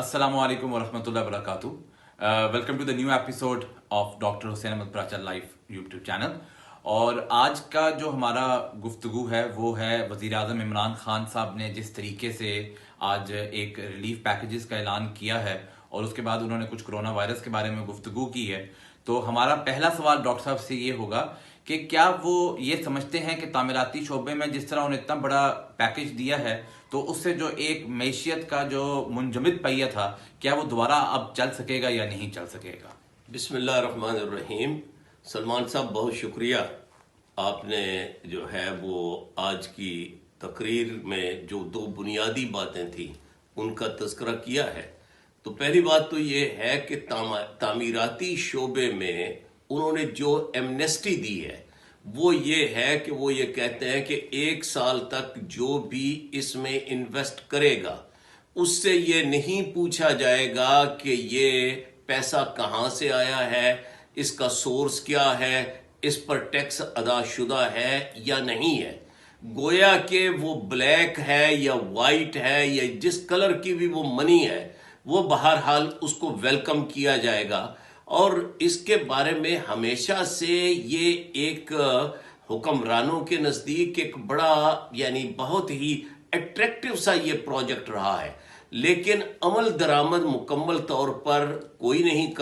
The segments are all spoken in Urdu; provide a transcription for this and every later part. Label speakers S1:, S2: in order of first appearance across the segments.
S1: Assalamu alaikum wa rahmatullahi wa barakatuh. Welcome to the new episode of Dr. Hussain Ahmed Pracha Live YouTube channel. اور آج کا جو ہمارا گفتگو ہے وہ ہے وزیر اعظم عمران خان صاحب نے جس طریقے سے آج ایک ریلیف پیکیجز کا اعلان کیا ہے اور اس کے بعد انہوں نے کچھ کرونا وائرس کے بارے میں گفتگو کی ہے. تو ہمارا پہلا سوال ڈاکٹر صاحب سے یہ ہوگا کہ کیا وہ یہ سمجھتے ہیں کہ تعمیراتی شعبے میں جس طرح انہیں اتنا بڑا پیکیج دیا ہے تو اس سے جو ایک معیشت کا جو منجمد پہیہ تھا کیا وہ دوبارہ اب چل سکے گا یا نہیں چل سکے گا؟
S2: بسم اللہ الرحمن الرحیم. سلمان صاحب بہت شکریہ. آپ نے جو ہے وہ آج کی تقریر میں جو دو بنیادی باتیں تھیں ان کا تذکرہ کیا ہے. تو پہلی بات تو یہ ہے کہ تعمیراتی شعبے میں انہوں نے جو ایمنیسٹی دی ہے وہ یہ ہے کہ وہ یہ کہتے ہیں کہ 1 سال تک جو بھی اس میں انویسٹ کرے گا اس سے یہ نہیں پوچھا جائے گا کہ یہ پیسہ کہاں سے آیا ہے، اس کا سورس کیا ہے، اس پر ٹیکس ادا شدہ ہے یا نہیں ہے. گویا کہ وہ بلیک ہے یا وائٹ ہے یا جس کلر کی بھی وہ منی ہے وہ بہرحال اس کو ویلکم کیا جائے گا. اور اس کے بارے میں ہمیشہ سے یہ ایک حکمرانوں کے نزدیک ایک بڑا یعنی بہت ہی اٹریکٹیو سا یہ پروجیکٹ رہا ہے، لیکن عمل درآمد مکمل طور پر کوئی نہیں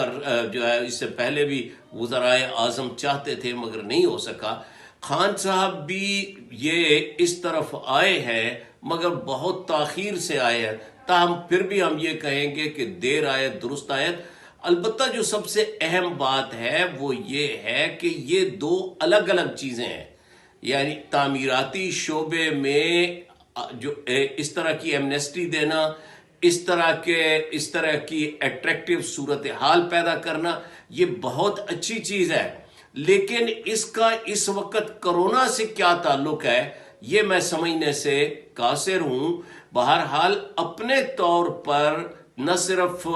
S2: جو ہے. اس سے پہلے بھی وزرائے اعظم چاہتے تھے مگر نہیں ہو سکا. خان صاحب بھی یہ اس طرف آئے ہیں مگر بہت تاخیر سے آئے ہیں. تاہم پھر بھی ہم یہ کہیں گے کہ دیر آیت درست آیت. البتہ جو سب سے اہم بات ہے وہ یہ ہے کہ یہ دو الگ الگ چیزیں ہیں. یعنی تعمیراتی شعبے میں جو اس طرح کی ایمنیسٹی دینا، اس طرح کی اٹریکٹیو صورتحال پیدا کرنا یہ بہت اچھی چیز ہے، لیکن اس کا اس وقت کرونا سے کیا تعلق ہے یہ میں سمجھنے سے قاصر ہوں. بہرحال اپنے طور پر نہ صرف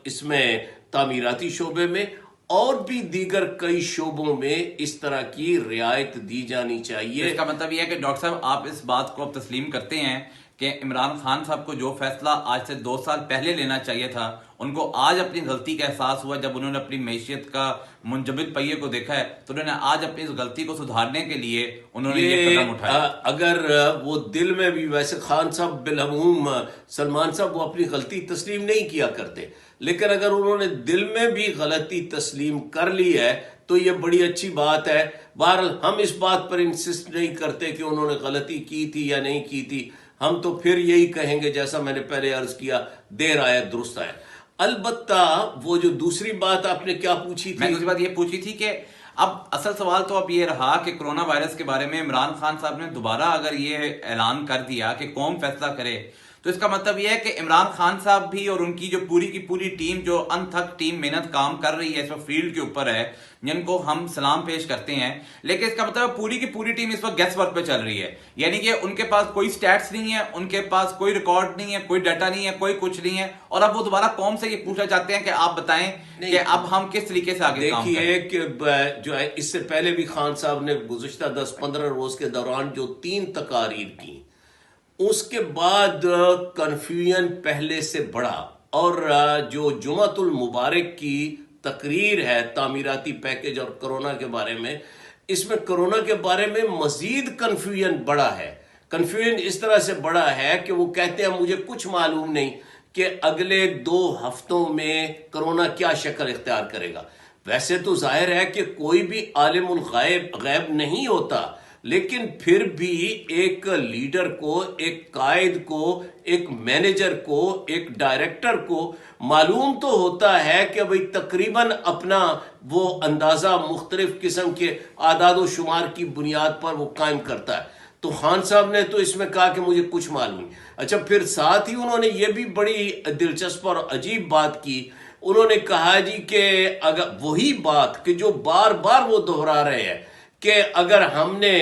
S2: اس میں تعمیراتی شعبے میں اور بھی دیگر کئی شعبوں میں اس طرح کی رعایت دی جانی چاہیے.
S1: اس کا مطلب یہ ہے کہ ڈاکٹر صاحب آپ اس بات کو اب تسلیم کرتے ہیں کہ عمران خان صاحب کو جو فیصلہ آج سے 2 سال پہلے لینا چاہیے تھا ان کو آج اپنی غلطی کا احساس ہوا جب انہوں نے اپنی معیشت کا منجمد پہیے کو دیکھا ہے تو انہوں نے آج اپنی اس غلطی کو سدھارنے کے لیے انہوں نے یہ قدم اٹھایا.
S2: اگر وہ دل میں بھی ویسے خان صاحب بالعموم سلمان صاحب وہ اپنی غلطی تسلیم نہیں کیا کرتے، لیکن اگر انہوں نے دل میں بھی غلطی تسلیم کر لی ہے تو یہ بڑی اچھی بات ہے. بہرحال ہم اس بات پر انسسٹ نہیں کرتے کہ انہوں نے غلطی کی تھی یا نہیں کی تھی. ہم تو پھر یہی کہیں گے جیسا میں نے پہلے عرض کیا، دیر آیا درست آیا. البتہ وہ جو دوسری بات آپ نے کیا پوچھی تھی،
S1: میں دوسری بات یہ پوچھی تھی کہ اب اصل سوال تو اب یہ رہا کہ کرونا وائرس کے بارے میں عمران خان صاحب نے دوبارہ اگر یہ اعلان کر دیا کہ قوم فیصلہ کرے تو اس کا مطلب یہ ہے کہ عمران خان صاحب بھی اور ان کی جو پوری کی پوری ٹیم جو انتھک ٹیم محنت کام کر رہی ہے اس وقت فیلڈ کے اوپر ہے جن کو ہم سلام پیش کرتے ہیں، لیکن اس کا مطلب پوری کی پوری ٹیم اس وقت گیس ورک پہ چل رہی ہے. یعنی کہ ان کے پاس کوئی سٹیٹس نہیں ہے، ان کے پاس کوئی ریکارڈ نہیں ہے، کوئی ڈیٹا نہیں ہے، کوئی کچھ نہیں ہے، اور اب وہ دوبارہ قوم سے یہ پوچھنا چاہتے ہیں کہ آپ بتائیں کہ اب ہم کس طریقے سے آگے کام کریں.
S2: دیکھیے کہ جو ہے اس سے پہلے بھی خان صاحب نے گزشتہ 10-15 روز کے دوران جو 3 تقاریر کی اس کے بعد کنفیوژن پہلے سے بڑھا، اور جو جمعۃ المبارک کی تقریر ہے تعمیراتی پیکیج اور کرونا کے بارے میں، اس میں کرونا کے بارے میں مزید کنفیوژن بڑھا ہے. کنفیوژن اس طرح سے بڑھا ہے کہ وہ کہتے ہیں مجھے کچھ معلوم نہیں کہ اگلے 2 ہفتوں میں کرونا کیا شکل اختیار کرے گا. ویسے تو ظاہر ہے کہ کوئی بھی عالم غیب نہیں ہوتا، لیکن پھر بھی ایک لیڈر کو، ایک قائد کو، ایک مینیجر کو، ایک ڈائریکٹر کو معلوم تو ہوتا ہے کہ بھئی تقریباً اپنا وہ اندازہ مختلف قسم کے اعداد و شمار کی بنیاد پر وہ قائم کرتا ہے. تو خان صاحب نے تو اس میں کہا کہ مجھے کچھ معلوم نہیں. اچھا، پھر ساتھ ہی انہوں نے یہ بھی بڑی دلچسپ اور عجیب بات کی. انہوں نے کہا جی کہ اگر وہی بات کہ جو بار بار وہ دہرا رہے ہیں کہ اگر ہم نے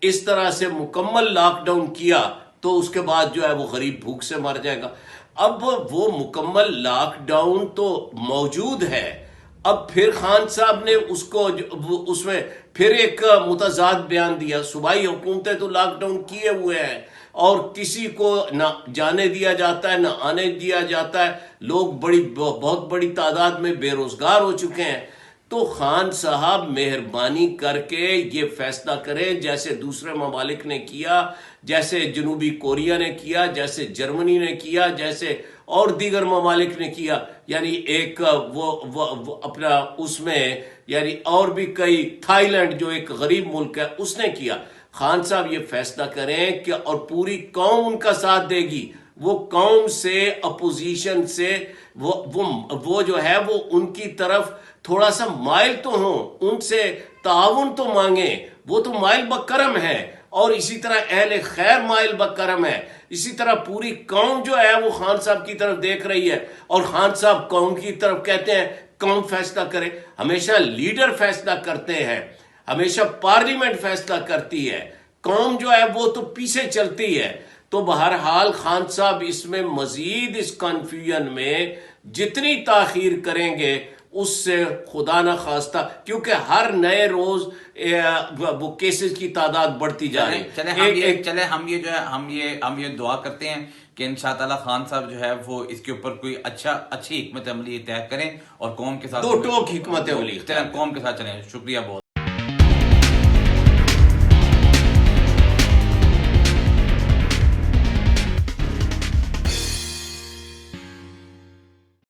S2: اس طرح سے مکمل لاک ڈاؤن کیا تو اس کے بعد جو ہے وہ غریب بھوک سے مر جائے گا. اب وہ مکمل لاک ڈاؤن تو موجود ہے. اب پھر خان صاحب نے اس میں پھر ایک متضاد بیان دیا. صوبائی حکومتیں تو لاک ڈاؤن کیے ہوئے ہیں، اور کسی کو نہ جانے دیا جاتا ہے نہ آنے دیا جاتا ہے. لوگ بہت بڑی تعداد میں بے روزگار ہو چکے ہیں. تو خان صاحب مہربانی کر کے یہ فیصلہ کریں جیسے دوسرے ممالک نے کیا, جیسے جنوبی کوریا نے کیا, جیسے جرمنی نے کیا, جیسے اور دیگر ممالک نے کیا. یعنی ایک وہ اپنا اس میں یعنی اور بھی کئی, تھائی لینڈ جو ایک غریب ملک ہے اس نے کیا. خان صاحب یہ فیصلہ کریں کہ اور پوری قوم ان کا ساتھ دے گی. وہ قوم سے اپوزیشن سے وہ جو ہے وہ ان کی طرف تھوڑا سا مائل تو ہوں, ان سے تعاون تو مانگیں. وہ تو مائل بکرم ہے, اور اسی طرح اہل خیر مائل بکرم ہے. اسی طرح پوری قوم جو ہے وہ خان صاحب کی طرف دیکھ رہی ہے, اور خان صاحب قوم کی طرف کہتے ہیں قوم فیصلہ کرے. ہمیشہ لیڈر فیصلہ کرتے ہیں, ہمیشہ پارلیمنٹ فیصلہ کرتی ہے, قوم جو ہے وہ تو پیچھے چلتی ہے. تو بہرحال خان صاحب اس میں مزید اس کنفیوژن میں جتنی تاخیر کریں گے اس سے خدا نہ خواستہ, کیونکہ ہر نئے روز وہ کیسز کی تعداد بڑھتی جا رہی ہے.
S1: چلے ہم یہ جو ہے ہم یہ دعا کرتے ہیں کہ انشاءاللہ خان صاحب جو ہے وہ اس کے اوپر کوئی اچھی حکمت عملی طے کریں اور قوم کے ساتھ
S2: دو ٹوک حکمت عملی
S1: قوم کے ساتھ چلیں. شکریہ بہت.